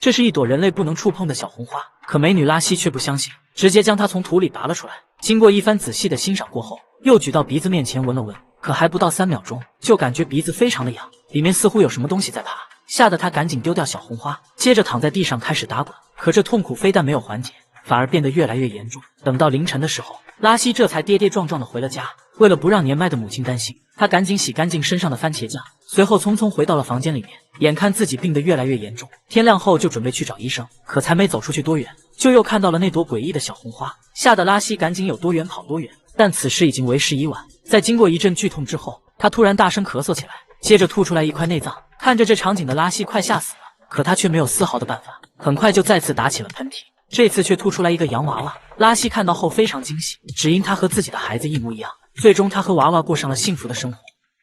这是一朵人类不能触碰的小红花。可美女拉希却不相信，直接将它从土里拔了出来。经过一番仔细的欣赏过后，又举到鼻子面前闻了闻，可还不到3秒钟，就感觉鼻子非常的痒，里面似乎有什么东西在爬，吓得她赶紧丢掉小红花，接着躺在地上开始打滚。可这痛苦非但没有缓解，反而变得越来越严重。等到凌晨的时候，拉希这才跌跌撞撞的回了家。为了不让年迈的母亲担心，他赶紧洗干净身上的番茄酱，随后匆匆回到了房间里面。眼看自己病得越来越严重，天亮后就准备去找医生，可才没走出去多远，就又看到了那朵诡异的小红花，吓得拉希赶紧有多远跑多远。但此时已经为时已晚，在经过一阵剧痛之后，他突然大声咳嗽起来，接着吐出来一块内脏。看着这场景的拉希快吓死了，可他却没有丝毫的办法，很快就再次打起了喷嚏，这次却吐出来一个洋娃娃。拉希看到后非常惊喜，只因他和自己的孩子一模一样。最终他和娃娃过上了幸福的生活。